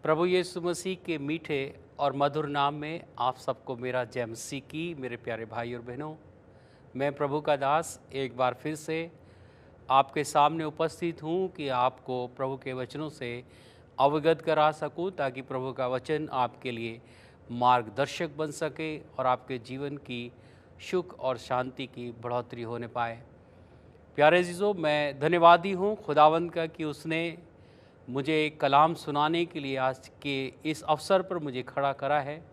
प्रभु यीशु मसीह के मीठे और मधुर नाम में आप सबको मेरा जय मसीह की। मेरे प्यारे भाई और बहनों, मैं प्रभु का दास एक बार फिर से आपके सामने उपस्थित हूँ कि आपको प्रभु के वचनों से अवगत करा सकूँ, ताकि प्रभु का वचन आपके लिए मार्गदर्शक बन सके और आपके जीवन की सुख और शांति की बढ़ोतरी होने पाए। प्यारे अजीज़ों, मैं धन्यवादी हूँ खुदावंद का कि उसने मुझे कलाम सुनाने के लिए आज के इस अवसर पर मुझे खड़ा करा है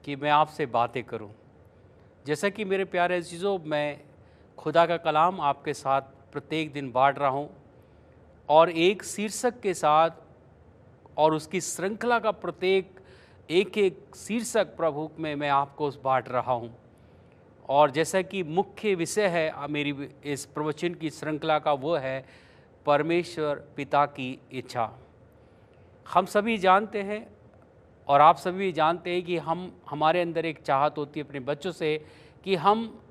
कि मैं आपसे बातें करूं। जैसा कि मेरे प्यारे अजीज़ों, मैं खुदा का कलाम आपके साथ प्रत्येक दिन बांट रहा हूं और एक शीर्षक के साथ और उसकी श्रृंखला का प्रत्येक एक शीर्षक प्रभु में मैं आपको बांट रहा हूं। और जैसा कि मुख्य विषय है मेरी इस प्रवचन की श्रृंखला का, वो है परमेश्वर पिता की इच्छा। हम सभी जानते हैं और आप सभी जानते हैं कि हमारे अंदर एक चाहत होती है अपने बच्चों से, कि हम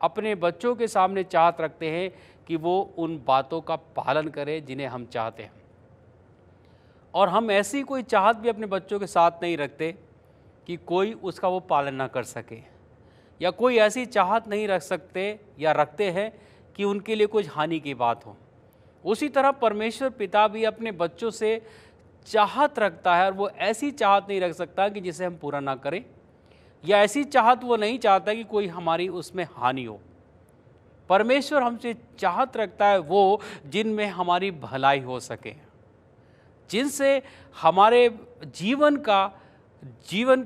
अपने बच्चों के सामने चाहत रखते हैं कि वो उन बातों का पालन करें जिन्हें हम चाहते हैं। और हम ऐसी कोई चाहत भी अपने बच्चों के साथ नहीं रखते कि कोई उसका वो पालन ना कर सके, या कोई ऐसी चाहत नहीं रख सकते या रखते हैं कि उनके लिए कुछ हानि की बात हो। उसी तरह परमेश्वर पिता भी अपने बच्चों से चाहत रखता है, और वो ऐसी चाहत नहीं रख सकता कि जिसे हम पूरा ना करें, या ऐसी चाहत वो नहीं चाहता कि कोई हमारी उसमें हानि हो। परमेश्वर हमसे चाहत रखता है वो जिनमें हमारी भलाई हो सके, जिनसे हमारे जीवन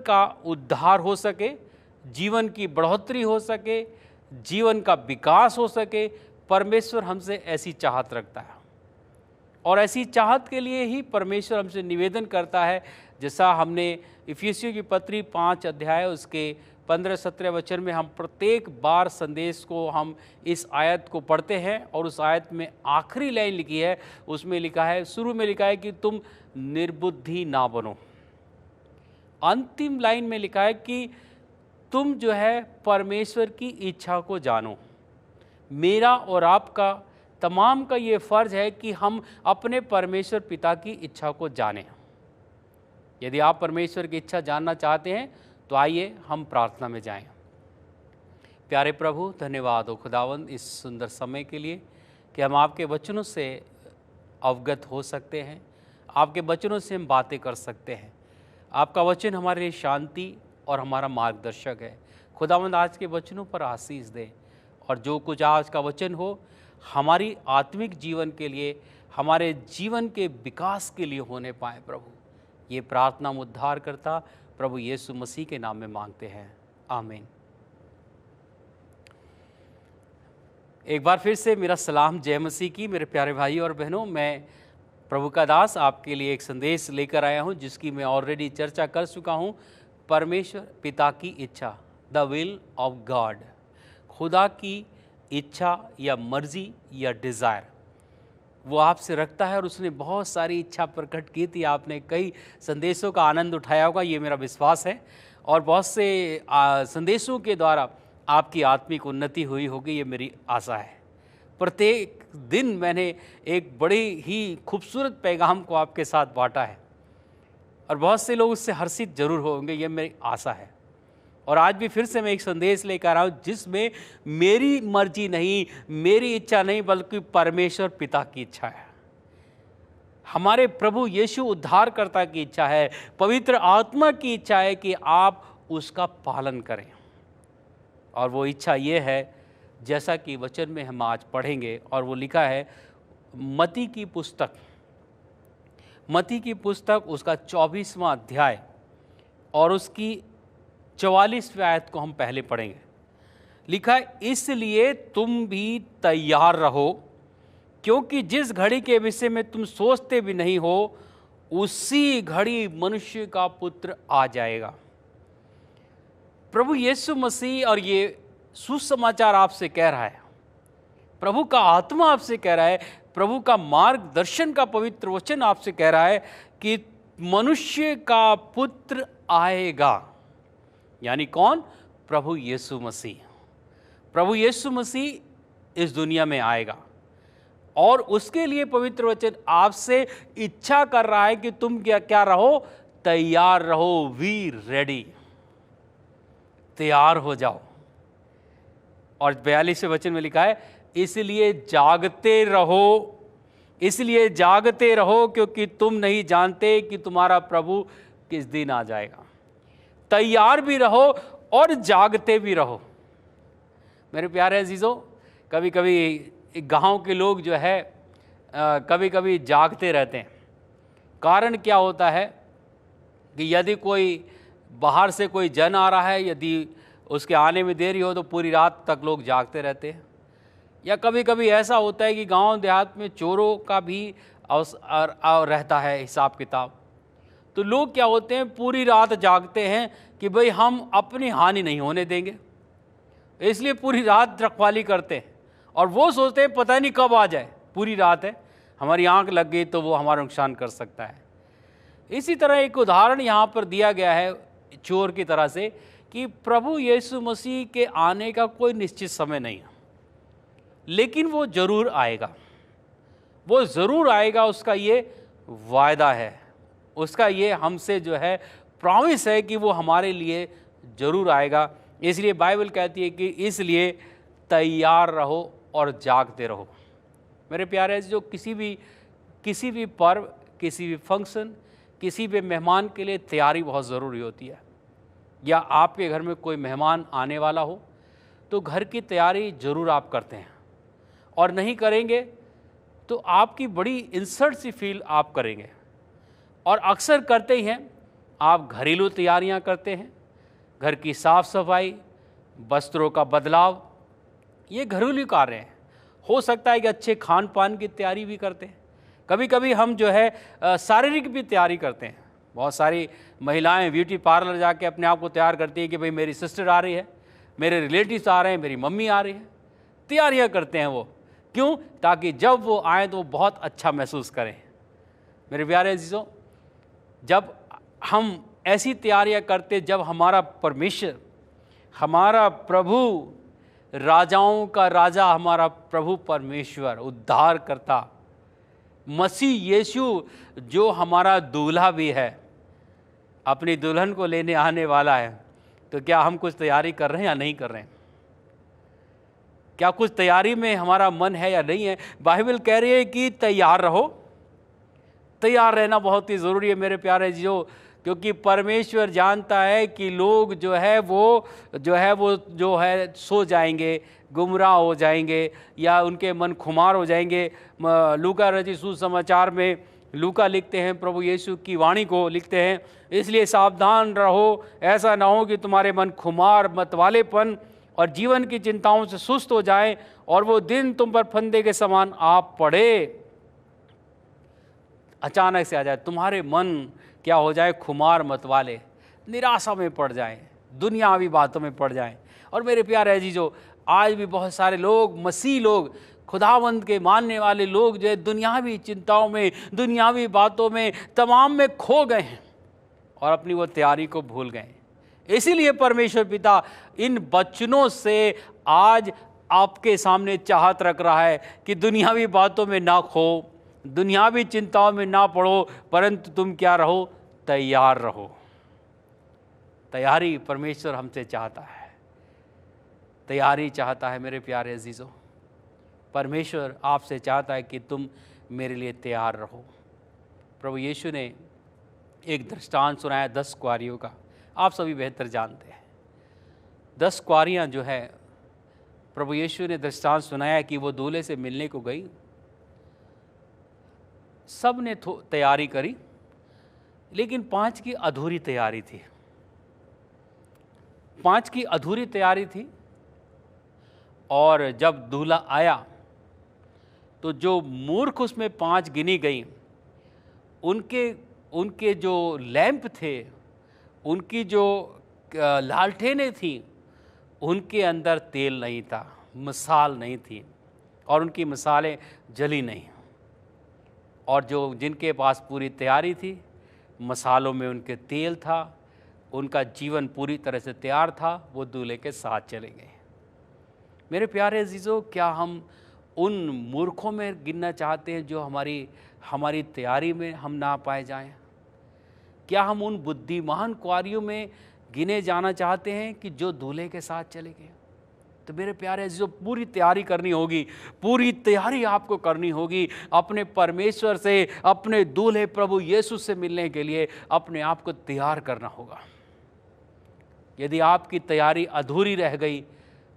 का उद्धार हो सके, जीवन की बढ़ोतरी हो सके, जीवन का विकास हो सके। परमेश्वर हमसे ऐसी चाहत रखता है, और ऐसी चाहत के लिए ही परमेश्वर हमसे निवेदन करता है। जैसा हमने इफिसियों की पत्री 5 अध्याय उसके 15-17 वचन में, हम प्रत्येक बार संदेश को हम इस आयत को पढ़ते हैं, और उस आयत में आखिरी लाइन लिखी है, उसमें लिखा है, शुरू में लिखा है कि तुम निर्बुद्धि ना बनो। अंतिम लाइन में लिखा है कि तुम जो है परमेश्वर की इच्छा को जानो। मेरा और आपका तमाम का ये फ़र्ज़ है कि हम अपने परमेश्वर पिता की इच्छा को जानें। यदि आप परमेश्वर की इच्छा जानना चाहते हैं तो आइए हम प्रार्थना में जाएं। प्यारे प्रभु, धन्यवाद हो खुदावंद इस सुंदर समय के लिए कि हम आपके वचनों से अवगत हो सकते हैं, आपके वचनों से हम बातें कर सकते हैं। आपका वचन हमारे लिए शांति और हमारा मार्गदर्शक है। खुदावंद आज के वचनों पर आशीष दे, और जो कुछ आज का वचन हो हमारी आत्मिक जीवन के लिए, हमारे जीवन के विकास के लिए होने पाए। प्रभु, ये प्रार्थना हम उद्धार करता प्रभु यीशु मसीह के नाम में मांगते हैं, आमीन। एक बार फिर से मेरा सलाम जय मसीह की। मेरे प्यारे भाई और बहनों, मैं प्रभु का दास आपके लिए एक संदेश लेकर आया हूँ, जिसकी मैं ऑलरेडी चर्चा कर चुका हूँ। परमेश्वर पिता की इच्छा, द विल ऑफ गॉड। खुदा की इच्छा या मर्जी या डिज़ायर वो आपसे रखता है, और उसने बहुत सारी इच्छा प्रकट की थी। आपने कई संदेशों का आनंद उठाया होगा, ये मेरा विश्वास है, और बहुत से संदेशों के द्वारा आपकी आत्मिक उन्नति हुई होगी, ये मेरी आशा है। प्रत्येक दिन मैंने एक बड़ी ही खूबसूरत पैगाम को आपके साथ बांटा है, और बहुत से लोग उससे हर्षित जरूर होंगे, ये मेरी आशा है। और आज भी फिर से मैं एक संदेश लेकर आया हूँ, जिसमें मेरी मर्जी नहीं, मेरी इच्छा नहीं, बल्कि परमेश्वर पिता की इच्छा है। हमारे प्रभु यीशु उद्धारकर्ता की इच्छा है, पवित्र आत्मा की इच्छा है कि आप उसका पालन करें। और वो इच्छा ये है, जैसा कि वचन में हम आज पढ़ेंगे, और वो लिखा है मत्ती की पुस्तक उसका 24वां अध्याय और उसकी 44वीं आयत को हम पहले पढ़ेंगे। लिखा है, इसलिए तुम भी तैयार रहो, क्योंकि जिस घड़ी के विषय में तुम सोचते भी नहीं हो, उसी घड़ी मनुष्य का पुत्र आ जाएगा। प्रभु यीशु मसीह और ये सुसमाचार आपसे कह रहा है, प्रभु का आत्मा आपसे कह रहा है, प्रभु का मार्गदर्शन का पवित्र वचन आपसे कह रहा है कि मनुष्य का पुत्र आएगा। यानी कौन? प्रभु यीशु मसीह। प्रभु यीशु मसीह इस दुनिया में आएगा, और उसके लिए पवित्र वचन आपसे इच्छा कर रहा है कि तुम क्या रहो, तैयार रहो, वी रेडी, तैयार हो जाओ। और 42वें वचन में लिखा है, इसलिए जागते रहो, इसलिए जागते रहो, क्योंकि तुम नहीं जानते कि तुम्हारा प्रभु किस दिन आ जाएगा। तैयार भी रहो और जागते भी रहो। मेरे प्यारे अजीज़ों, कभी कभी गांव के लोग जो है कभी कभी जागते रहते हैं। कारण क्या होता है कि यदि कोई बाहर से कोई जन आ रहा है, यदि उसके आने में देरी हो तो पूरी रात तक लोग जागते रहते हैं। या कभी कभी ऐसा होता है कि गांव देहात में चोरों का भी अवसर रहता है, हिसाब किताब। तो लोग क्या होते हैं, पूरी रात जागते हैं कि भाई हम अपनी हानि नहीं होने देंगे, इसलिए पूरी रात रखवाली करते हैं। और वो सोचते हैं पता नहीं कब आ जाए, पूरी रात है, हमारी आंख लग गई तो वो हमारा नुकसान कर सकता है। इसी तरह एक उदाहरण यहाँ पर दिया गया है चोर की तरह से, कि प्रभु यीशु मसीह के आने का कोई निश्चित समय नहीं है, लेकिन वो ज़रूर आएगा, वो ज़रूर आएगा। उसका ये वायदा है, उसका ये हमसे जो है प्रॉमिस है कि वो हमारे लिए ज़रूर आएगा। इसलिए बाइबल कहती है कि इसलिए तैयार रहो और जागते रहो। मेरे प्यारे, जो किसी भी पर्व, किसी भी फंक्शन, किसी भी मेहमान के लिए तैयारी बहुत ज़रूरी होती है। या आपके घर में कोई मेहमान आने वाला हो तो घर की तैयारी ज़रूर आप करते हैं, और नहीं करेंगे तो आपकी बड़ी इंसल्ट सी फील आप करेंगे। और अक्सर करते ही हैं, आप घरेलू तैयारियां करते हैं, घर की साफ़ सफाई, वस्त्रों का बदलाव, ये घरेलू कार्य हैं। हो सकता है कि अच्छे खान पान की तैयारी भी करते हैं। कभी कभी हम जो है शारीरिक भी तैयारी करते हैं। बहुत सारी महिलाएं ब्यूटी पार्लर जाके अपने आप को तैयार करती है कि भाई मेरी सिस्टर आ रही है, मेरे रिलेटिव्स आ रहे हैं, मेरी मम्मी आ रही है। तैयारियां करते हैं वो, क्यों? ताकि जब वो आए तो वो बहुत अच्छा महसूस करें। मेरे प्यारे अजीज़ों, जब हम ऐसी तैयारियां करते, जब हमारा परमेश्वर, हमारा प्रभु, राजाओं का राजा, हमारा प्रभु परमेश्वर, उद्धार करता मसीह यीशु, जो हमारा दूल्हा भी है, अपनी दुल्हन को लेने आने वाला है, तो क्या हम कुछ तैयारी कर रहे हैं या नहीं कर रहे हैं? क्या कुछ तैयारी में हमारा मन है या नहीं है? बाइबल कह रही है कि तैयार रहो। तैयार रहना बहुत ही ज़रूरी है मेरे प्यारे जीओ, क्योंकि परमेश्वर जानता है कि लोग जो है सो जाएंगे, गुमराह हो जाएंगे, या उनके मन खुमार हो जाएंगे। लूका रचित सुसमाचार में लूका लिखते हैं, प्रभु यीशु की वाणी को लिखते हैं, इसलिए सावधान रहो, ऐसा ना हो कि तुम्हारे मन खुमार, मतवालेपन और जीवन की चिंताओं से सुस्त हो जाएं, और वो दिन तुम पर फंदे के समान आप पड़े, अचानक से आ जाए, तुम्हारे मन क्या हो जाए, खुमार मतवाले, निराशा में पड़ जाएं, दुनियावी बातों में पड़ जाएं। और मेरे प्यारे अजीजों, आज भी बहुत सारे लोग, मसीह लोग, खुदावंद के मानने वाले लोग जो है दुनियावी चिंताओं में, दुनियावी बातों में, तमाम में खो गए हैं और अपनी वो तैयारी को भूल गए। इसीलिए परमेश्वर पिता इन वचनों से आज आपके सामने चाहत रख रहा है कि दुनियावी बातों में ना खो, दुनियावी चिंताओं में ना पड़ो, परंतु तुम क्या रहो, तैयार रहो। तैयारी परमेश्वर हमसे चाहता है, तैयारी चाहता है। मेरे प्यारे अजीज़ों, परमेश्वर आपसे चाहता है कि तुम मेरे लिए तैयार रहो। प्रभु यीशु ने एक दृष्टांत सुनाया 10 कुआरियों का, आप सभी बेहतर जानते हैं। 10 कुआरियाँ जो है, प्रभु यीशु ने दृष्टांत सुनाया कि वो दूल्हे से मिलने को गई, सब ने तैयारी करी, लेकिन 5 की अधूरी तैयारी थी। 5 की अधूरी तैयारी थी, और जब दूल्हा आया तो जो मूर्ख उसमें 5 गिनी गई, उनके जो लैंप थे, उनकी जो लालटेनें थी, उनके अंदर तेल नहीं था, मिसाल नहीं थी, और उनकी मिसालें जली नहीं। और जिनके पास पूरी तैयारी थी, मसालों में उनके तेल था, उनका जीवन पूरी तरह से तैयार था, वो दूल्हे के साथ चले गए। मेरे प्यारे अजीज़ों, क्या हम उन मूर्खों में गिनना चाहते हैं जो हमारी हमारी तैयारी में हम ना पाए जाएं? क्या हम उन बुद्धिमान कुआरियों में गिने जाना चाहते हैं कि जो दूल्हे के साथ चले गए? तो मेरे प्यारे, जो पूरी तैयारी करनी होगी, पूरी तैयारी आपको करनी होगी अपने परमेश्वर से, अपने दूल्हे प्रभु यीशु से मिलने के लिए अपने आप को तैयार करना होगा। यदि आपकी तैयारी अधूरी रह गई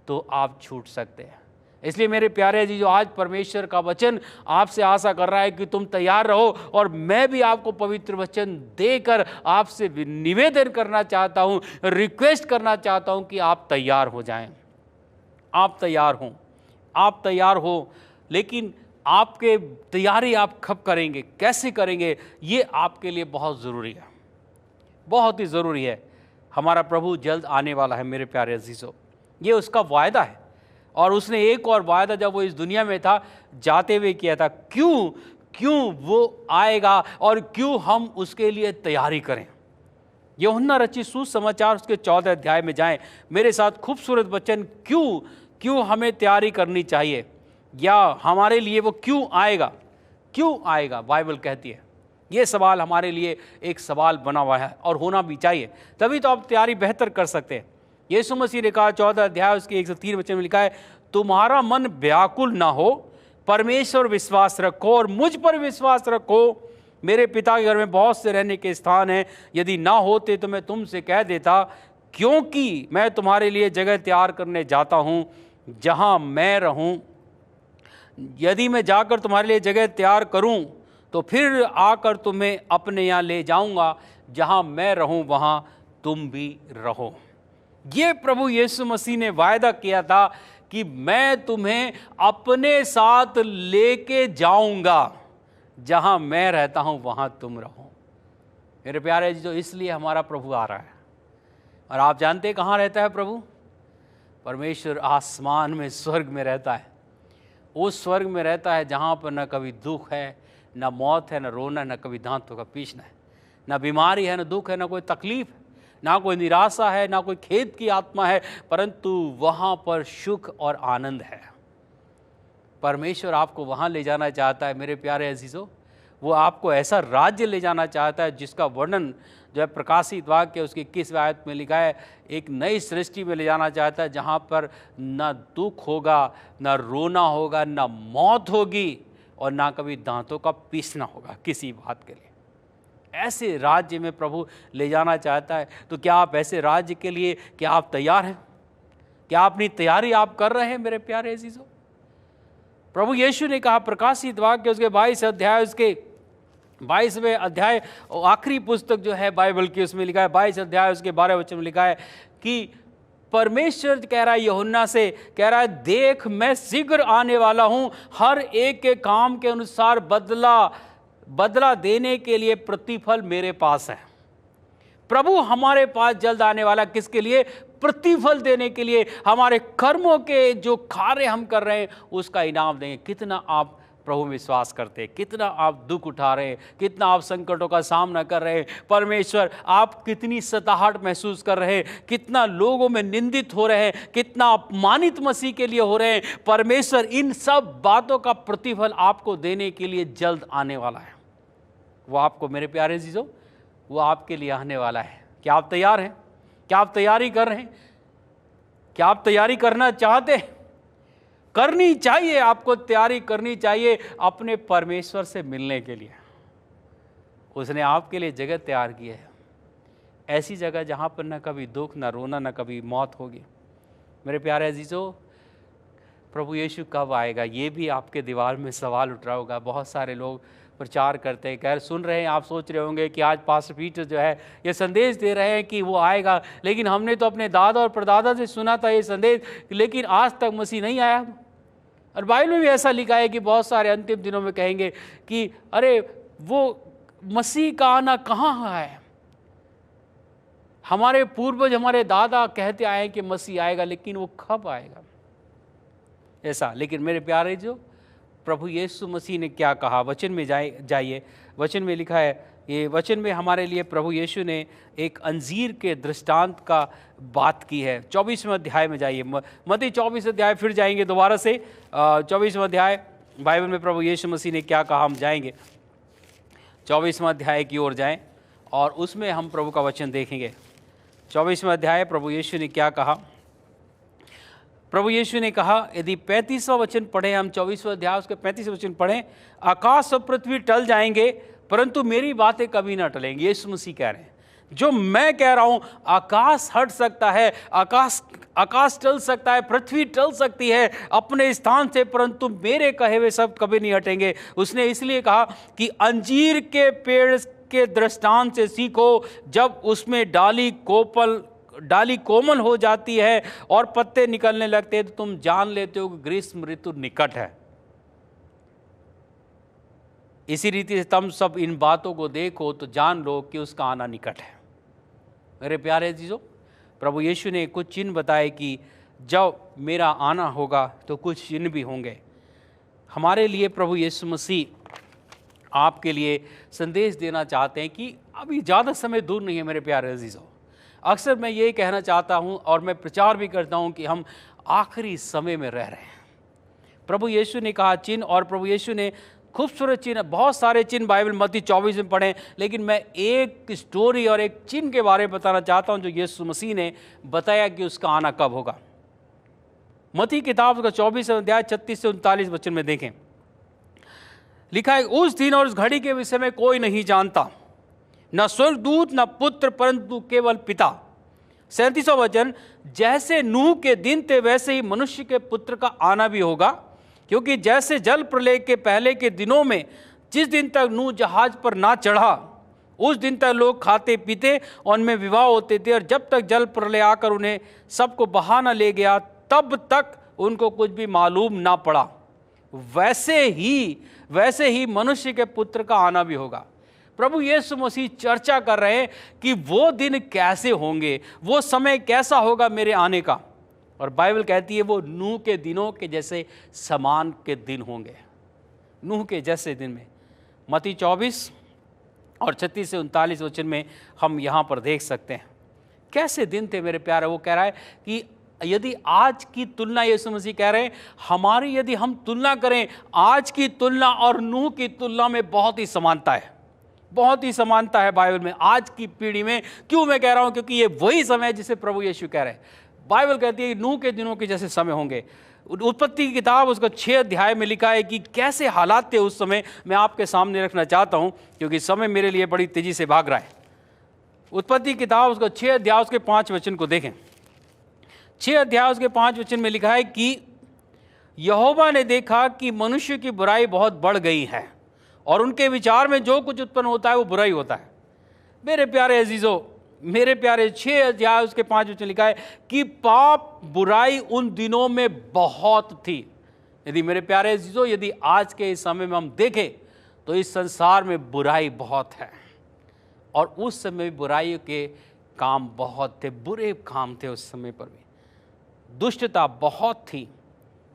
तो आप छूट सकते हैं। इसलिए मेरे प्यारे जी, जो आज परमेश्वर का वचन आपसे आशा कर रहा है कि तुम तैयार रहो, और मैं भी आपको पवित्र वचन देकर आपसे निवेदन करना चाहता हूँ, रिक्वेस्ट करना चाहता हूँ कि आप तैयार हो जाएं। आप तैयार हों, आप तैयार हो, लेकिन आपके तैयारी आप कब करेंगे, कैसे करेंगे, ये आपके लिए बहुत ज़रूरी है, बहुत ही ज़रूरी है। हमारा प्रभु जल्द आने वाला है मेरे प्यारे अजीज़ों, ये उसका वायदा है। और उसने एक और वायदा जब वो इस दुनिया में था जाते हुए किया था। क्यों वो आएगा और क्यों हम उसके लिए तैयारी करें? यूहन्ना रचित सुसमाचार उसके 14 अध्याय में जाएं, मेरे साथ खूबसूरत वचन, क्यों हमें तैयारी करनी चाहिए, या हमारे लिए वो क्यों आएगा बाइबल कहती है। ये सवाल हमारे लिए एक सवाल बना हुआ है और होना भी चाहिए, तभी तो आप तैयारी बेहतर कर सकते हैं। यीशु मसीह ने कहा 14 अध्याय उसके 103 वचन में लिखा है, तुम्हारा मन व्याकुल ना हो, परमेश्वर विश्वास रखो और मुझ पर विश्वास रखो। मेरे पिता के घर में बहुत से रहने के स्थान हैं, यदि ना होते तो मैं तुमसे कह देता, क्योंकि मैं तुम्हारे लिए जगह तैयार करने जाता हूँ। जहाँ मैं रहूँ, यदि मैं जाकर तुम्हारे लिए जगह तैयार करूँ तो फिर आकर तुम्हें अपने यहाँ ले जाऊँगा। जहाँ मैं रहूँ वहाँ तुम भी रहो। ये प्रभु यीशु मसीह ने वायदा किया था कि मैं तुम्हें अपने साथ लेके जाऊंगा, जहां मैं रहता हूं वहां तुम रहो। मेरे प्यारे, जो इसलिए हमारा प्रभु आ रहा है। और आप जानते हैं कहाँ रहता है प्रभु? परमेश्वर आसमान में, स्वर्ग में रहता है। उस स्वर्ग में रहता है जहाँ पर न कभी दुख है, न मौत है, न रोना, न कभी दांतों का पीसना है, न बीमारी है, न दुख है, न कोई तकलीफ है, ना कोई निराशा है, ना कोई खेद की आत्मा है, परंतु वहाँ पर सुख और आनंद है। परमेश्वर आपको वहाँ ले जाना चाहता है मेरे प्यारे अजीज़ों। वो आपको ऐसा राज्य ले जाना चाहता है जिसका वर्णन जो है प्रकाशित वाक्य उसकी 21वें आयत में लिखा है, एक नई सृष्टि में ले जाना चाहता है जहाँ पर ना दुख होगा, ना रोना होगा, ना मौत होगी, और ना कभी दांतों का पीसना होगा किसी बात के लिए। ऐसे राज्य में प्रभु ले जाना चाहता है। तो क्या आप ऐसे राज्य के लिए, क्या आप तैयार हैं? क्या अपनी तैयारी आप कर रहे हैं मेरे प्यारे अजीजों? प्रभु यीशु ने कहा प्रकाशित वाक्य उसके 22 अध्याय, उसके 22वें अध्याय, आखिरी पुस्तक जो है बाइबल की, उसमें लिखा है 22 अध्याय उसके 12 वचन में लिखा है कि परमेश्वर कह रहा है यूहन्ना से, कह रहा है, देख मैं शीघ्र आने वाला हूं, हर एक के काम के अनुसार बदला देने के लिए प्रतिफल मेरे पास है। प्रभु हमारे पास जल्द आने वाला, किसके लिए? प्रतिफल देने के लिए। हमारे कर्मों के जो कार्य हम कर रहे हैं उसका इनाम देंगे। कितना आप प्रभु में विश्वास करते हैं, कितना आप दुख उठा रहे हैं, कितना आप संकटों का सामना कर रहे हैं, परमेश्वर आप कितनी सताहट महसूस कर रहे हैं, कितना लोगों में निंदित हो रहे हैं, कितना अपमानित मसीह के लिए हो रहे हैं, परमेश्वर इन सब बातों का प्रतिफल आपको देने के लिए जल्द आने वाला है। वो आपको, मेरे प्यारे जीजो, वो आपके लिए आने वाला है। क्या आप तैयार हैं? क्या आप तैयारी कर रहे हैं? क्या आप तैयारी करना चाहते हैं? करनी चाहिए, आपको तैयारी करनी चाहिए अपने परमेश्वर से मिलने के लिए। उसने आपके लिए जगह तैयार की है, ऐसी जगह जहाँ पर न कभी दुख, न रोना, न कभी मौत होगी। मेरे प्यारे अजीजों, प्रभु यीशु कब आएगा, ये भी आपके दीवार में सवाल उठ रहा होगा। बहुत सारे लोग प्रचार करते हैं, खैर सुन रहे हैं, आप सोच रहे होंगे कि आज पास्टर पीटर जो है ये संदेश दे रहे हैं कि वो आएगा, लेकिन हमने तो अपने दादा और परदादा से सुना था ये संदेश, लेकिन आज तक मसीह नहीं आया। और बाइबल में भी ऐसा लिखा है कि बहुत सारे अंतिम दिनों में कहेंगे कि अरे वो मसीह का आना कहाँ है? हमारे पूर्वज, हमारे दादा कहते आए कि मसीह आएगा, लेकिन वो कब आएगा? ऐसा। लेकिन मेरे प्यारे, जो प्रभु यीशु मसीह ने क्या कहा, वचन में जाइए, वचन में लिखा है ये वचन में हमारे लिए प्रभु यीशु ने एक अंजीर के दृष्टांत का बात की है। 24वें अध्याय में जाइए, मत्ती 24 अध्याय, फिर जाएंगे दोबारा से 24वां अध्याय बाइबल में प्रभु यीशु मसीह ने क्या कहा, हम जाएंगे 24वां अध्याय की ओर जाएं और उसमें हम प्रभु का वचन देखेंगे। 24वां अध्याय प्रभु यीशु ने क्या कहा। प्रभु यीशु ने कहा, यदि 35वां वचन पढ़ें, हम 24वां अध्याय उसके 35वां वचन पढ़ें, आकाश और पृथ्वी टल जाएंगे परंतु मेरी बातें कभी ना टलेंगी। यीशु मसीह कह रहे हैं, जो मैं कह रहा हूं, आकाश हट सकता है, आकाश टल सकता है, पृथ्वी टल सकती है अपने स्थान से, परंतु मेरे कहे हुए सब कभी नहीं हटेंगे। उसने इसलिए कहा कि अंजीर के पेड़ के दृष्टांत से सीखो, जब उसमें डाली कोमल हो जाती है और पत्ते निकलने लगते हैं तो तुम जान लेते हो कि ग्रीष्म ऋतु निकट है। इसी रीति से तुम सब इन बातों को देखो तो जान लो कि उसका आना निकट है। मेरे प्यारे चीज़ों, प्रभु यीशु ने कुछ चिन्ह बताए कि जब मेरा आना होगा तो कुछ चिन्ह भी होंगे। हमारे लिए प्रभु यीशु मसीह आपके लिए संदेश देना चाहते हैं कि अभी ज़्यादा समय दूर नहीं है। मेरे प्यारे अजीज़ों, अक्सर मैं यही कहना चाहता हूं और मैं प्रचार भी करता हूं कि हम आखिरी समय में रह रहे हैं। प्रभु यीशु ने कहा चिन्ह, और प्रभु यीशु ने खूबसूरत चिन्ह, बहुत सारे चिन्ह बाइबल मत्ती 24 में पढ़ें, लेकिन मैं एक स्टोरी और एक चिन्ह के बारे में बताना चाहता हूं जो यीशु मसीह ने बताया कि उसका आना कब होगा। मत्ती किताब का 24 अध्याय 36 से 39 वचन में देखें, लिखा है, उस दिन और उस घड़ी के विषय में कोई नहीं जानता, न स्वर्गदूत न पुत्र, परंतु केवल पिता। 37वां वचन, जैसे नूह के दिन थे वैसे ही मनुष्य के पुत्र का आना भी होगा, क्योंकि जैसे जल प्रलय के पहले के दिनों में जिस दिन तक नूह जहाज पर ना चढ़ा उस दिन तक लोग खाते पीते और उनमें विवाह होते थे, और जब तक जल प्रलय आकर उन्हें सबको बहा न ले गया तब तक उनको कुछ भी मालूम ना पड़ा, वैसे ही मनुष्य के पुत्र का आना भी होगा। प्रभु यीशु मसीह चर्चा कर रहे हैं कि वो दिन कैसे होंगे, वो समय कैसा होगा मेरे आने का, और बाइबल कहती है वो नूह के दिनों के जैसे समान के दिन होंगे। नूह के जैसे दिन में मत्ती 24 और 36 से 39 वचन में हम यहाँ पर देख सकते हैं कैसे दिन थे मेरे प्यारे। वो कह रहा है कि यदि आज की तुलना, यीशु मसीह कह रहे हैं हमारी यदि हम तुलना करें, आज की तुलना और नूह की तुलना में बहुत ही समानता है, बहुत ही समानता है बाइबल में। आज की पीढ़ी में, क्यों मैं कह रहा हूं, क्योंकि ये वही समय है जिसे प्रभु यीशु कह रहे हैं। बाइबल कहती है नूह के दिनों के जैसे समय होंगे। उत्पत्ति की किताब उसका 6 अध्याय में लिखा है कि कैसे हालात थे उस समय, मैं आपके सामने रखना चाहता हूं क्योंकि समय मेरे लिए बड़ी तेजी से भाग रहा है। उत्पत्ति की किताब उसका 6 अध्याय उसके 5 वचन को देखें। 6 अध्याय उसके 5 वचन में लिखा है कि यहोवा ने देखा कि मनुष्य की बुराई बहुत बढ़ गई है और उनके विचार में जो कुछ उत्पन्न होता है वो बुराई होता है। मेरे प्यारे अजीजों, मेरे प्यारे, 6 अध्याय उसके 5 वचन लिखा है कि पाप बुराई उन दिनों में बहुत थी। यदि मेरे प्यारे अजीजों, यदि आज के इस समय में हम देखें तो इस संसार में बुराई बहुत है, और उस समय बुराई के काम बहुत थे, बुरे काम थे उस समय पर भी, दुष्टता बहुत थी।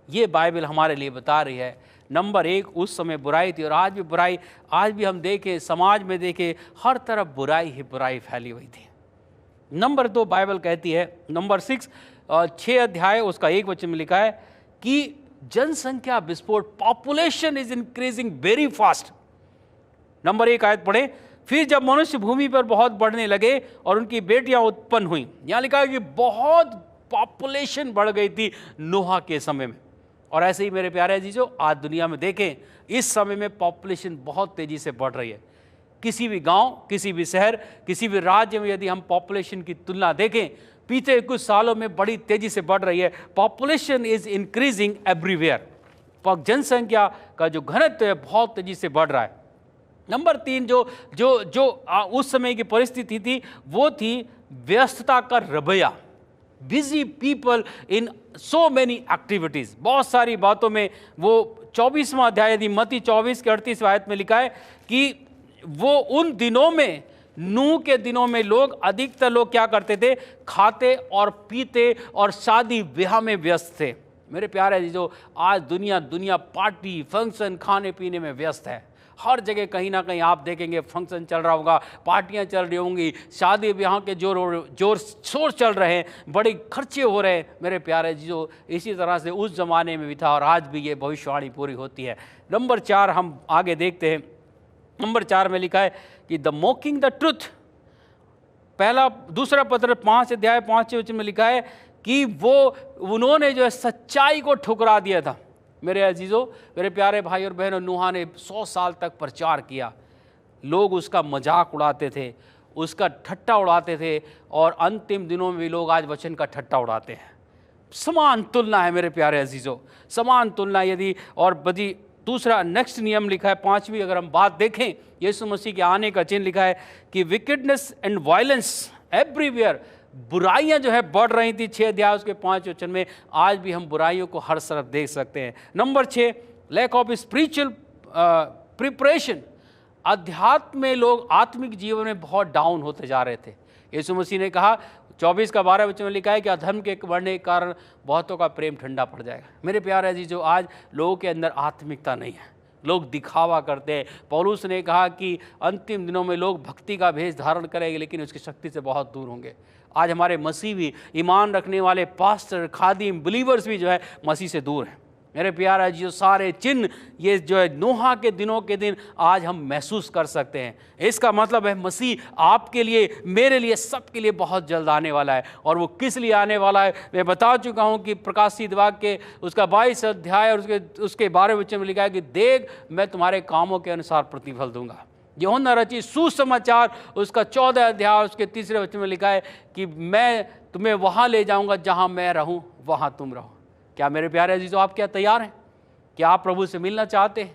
ये बाइबल हमारे लिए बता रही है। नंबर 1, उस समय बुराई थी, और आज भी बुराई, आज भी हम देखें समाज में देखें हर तरफ बुराई ही बुराई फैली हुई थी। नंबर 2, बाइबल कहती है, नंबर 6 अध्याय उसका 1 वचन में लिखा है कि जनसंख्या विस्फोट, population is increasing very fast. Number 1 आयत पढ़े, फिर जब मनुष्य भूमि पर बहुत बढ़ने लगे और उनकी बेटियां उत्पन्न हुई। यहां लिखा है कि बहुत पॉपुलेशन बढ़ गई थी नूह के समय में। और ऐसे ही मेरे प्यारे अजीजों, आज दुनिया में देखें इस समय में पॉपुलेशन बहुत तेजी से बढ़ रही है। किसी भी गांव, किसी भी शहर, किसी भी राज्य में यदि हम पॉपुलेशन की तुलना देखें, बीते कुछ सालों में बड़ी तेजी से बढ़ रही है। Population is increasing everywhere. जनसंख्या का जो घनत्व है बहुत तेजी से बढ़ रहा है। नंबर 3, जो उस समय की परिस्थिति थी वो थी व्यस्तता का रवैया, busy people in so many activities, बहुत सारी बातों में। वो 24वां अध्याय यदि मत्ती 24 के 38 आयत में लिखा है कि वो उन दिनों में, नूह के दिनों में लोग, अधिकतर लोग क्या करते थे, खाते और पीते और शादी ब्याह में व्यस्त थे। मेरे प्यारे जो आज दुनिया पार्टी फंक्शन खाने पीने में व्यस्त है। हर जगह कहीं ना कहीं आप देखेंगे फंक्शन चल रहा होगा, पार्टियां चल रही होंगी, शादी ब्याह के जोर शोर चल रहे हैं, बड़े खर्चे हो रहे हैं मेरे प्यारे जो इसी तरह से उस ज़माने में भी था और आज भी ये भविष्यवाणी पूरी होती है। नंबर 4 हम आगे देखते हैं। नंबर 4 में लिखा है कि द मॉकिंग द ट्रुथ, दूसरा पत्र 5 अध्याय 5 वचन में लिखा है कि उन्होंने जो है सच्चाई को ठुकरा दिया था। मेरे अजीजों, मेरे प्यारे भाई और बहनों, नूहा ने 100 साल तक प्रचार किया, लोग उसका मजाक उड़ाते थे, उसका ठट्टा उड़ाते थे और अंतिम दिनों में भी लोग आज वचन का ठट्टा उड़ाते हैं। समान तुलना है मेरे प्यारे अजीजों, समान तुलना यदि और बदी। दूसरा नेक्स्ट नियम लिखा है 5वीं, अगर हम बात देखें यीशु मसीह के आने का चिन्ह लिखा है कि विकेडनेस एंड वायलेंस एवरीवेयर, बुराइयां जो है बढ़ रही थी 6 अध्याय उसके 5 वचन में। आज भी हम बुराइयों को हर तरफ देख सकते हैं। Number 6 lack of spiritual preparation, अध्यात्म में लोग आत्मिक जीवन में बहुत डाउन होते जा रहे थे। यीशु मसीह ने कहा 24 का 12 वचन में लिखा है कि अधर्म के बढ़ने के कारण बहुतों का प्रेम ठंडा पड़ जाएगा। मेरे प्यारे जी, जो आज लोगों के अंदर आत्मिकता नहीं है, लोग दिखावा करते हैं। पौलुस ने कहा कि अंतिम दिनों में लोग भक्ति का भेष धारण करेंगे लेकिन उसकी शक्ति से बहुत दूर होंगे। आज हमारे मसीह भी, ईमान रखने वाले पास्टर, खादिम, बिलीवर्स भी जो है मसीह से दूर हैं। मेरे प्यारे जी, जो सारे चिन्ह ये जो है नूहा के दिनों के दिन आज हम महसूस कर सकते हैं। इसका मतलब है मसीह आपके लिए, मेरे लिए, सबके लिए बहुत जल्द आने वाला है। और वो किस लिए आने वाला है मैं बता चुका हूँ कि प्रकाशित वाक्य उसका 22 अध्याय और उसके 12 वचन में लिखा है कि देख मैं तुम्हारे कामों के अनुसार प्रतिफल दूंगा। यूहन्ना रचित सुसमाचार उसका 14 अध्याय उसके 3 वचन में लिखा है कि मैं तुम्हें वहाँ ले जाऊँगा जहाँ मैं रहूँ वहाँ तुम रहो। क्या मेरे प्यारे अजीजों, आप क्या तैयार हैं? क्या आप प्रभु से मिलना चाहते हैं?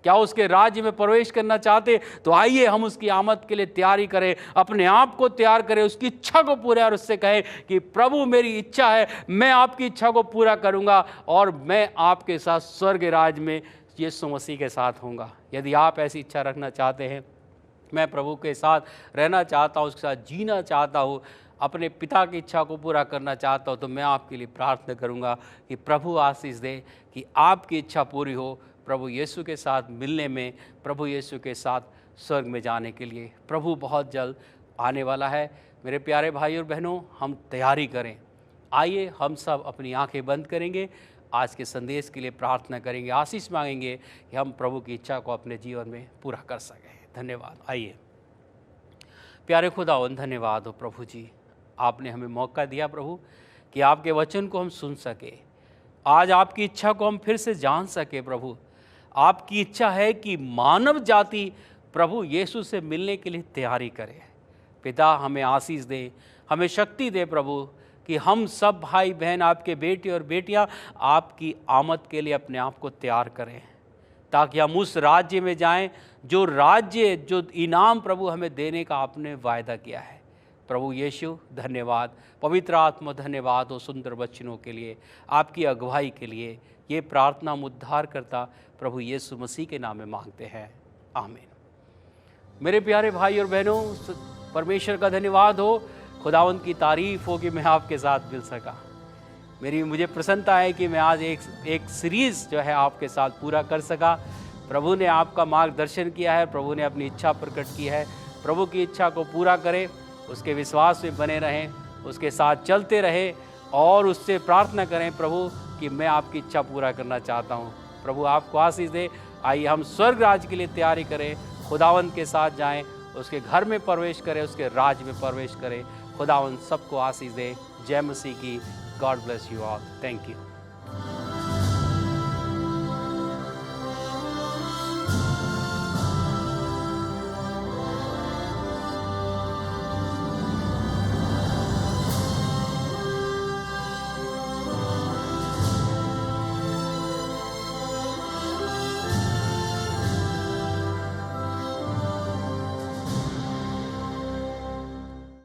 क्या उसके राज्य में प्रवेश करना चाहते हैं? तो आइए हम उसकी आमद के लिए तैयारी करें, अपने आप को तैयार करें, उसकी इच्छा को पूरा और उससे कहें कि प्रभु मेरी इच्छा है, मैं आपकी इच्छा को पूरा करूंगा और मैं आपके साथ स्वर्ग राज्य में यीशु मसीह के साथ होऊंगा। यदि आप ऐसी इच्छा रखना चाहते हैं, मैं प्रभु के साथ रहना चाहता हूँ, उसके साथ जीना चाहता हूँ, अपने पिता की इच्छा को पूरा करना चाहता हूँ, तो मैं आपके लिए प्रार्थना करूँगा कि प्रभु आशीष दे कि आपकी इच्छा पूरी हो, प्रभु यीशु के साथ मिलने में, प्रभु यीशु के साथ स्वर्ग में जाने के लिए। प्रभु बहुत जल्द आने वाला है। मेरे प्यारे भाई और बहनों, हम तैयारी करें। आइए हम सब अपनी आंखें बंद करेंगे, आज के संदेश के लिए प्रार्थना करेंगे, आशीष मांगेंगे कि हम प्रभु की इच्छा को अपने जीवन में पूरा कर सकें। धन्यवाद। आइए। प्यारे खुदावन, धन्यवाद हो प्रभु जी, आपने हमें मौका दिया प्रभु कि आपके वचन को हम सुन सके। आज आपकी इच्छा को हम फिर से जान सके। प्रभु आपकी इच्छा है कि मानव जाति प्रभु यीशु से मिलने के लिए तैयारी करे। पिता हमें आशीष दे, हमें शक्ति दे प्रभु कि हम सब भाई बहन, आपके बेटे और बेटियां आपकी आमद के लिए अपने आप को तैयार करें, ताकि हम उस राज्य में जाएं जो राज्य, जो इनाम प्रभु हमें देने का आपने वायदा किया है। प्रभु यीशु धन्यवाद, पवित्र आत्मा धन्यवाद हो सुंदर वचनों के लिए, आपकी अगुवाई के लिए। ये प्रार्थना हम उद्धार करता प्रभु यीशु मसीह के नाम में मांगते हैं, आमीन। मेरे प्यारे भाई और बहनों, परमेश्वर का धन्यवाद हो, खुदावंत की तारीफ हो कि मैं आपके साथ मिल सका। मुझे प्रसन्नता है कि मैं आज एक सीरीज़ जो है आपके साथ पूरा कर सका। प्रभु ने आपका मार्गदर्शन किया है, प्रभु ने अपनी इच्छा प्रकट की है। प्रभु की इच्छा को पूरा करें, उसके विश्वास में बने रहें, उसके साथ चलते रहें और उससे प्रार्थना करें प्रभु कि मैं आपकी इच्छा पूरा करना चाहता हूँ। प्रभु आपको आशीष दे। आइए हम स्वर्ग राज्य के लिए तैयारी करें, खुदावंत के साथ जाएं, उसके घर में प्रवेश करें, उसके राज्य में प्रवेश करें। खुदावंत सबको आशीष दे। जय मसीह की। God bless you all. Thank you.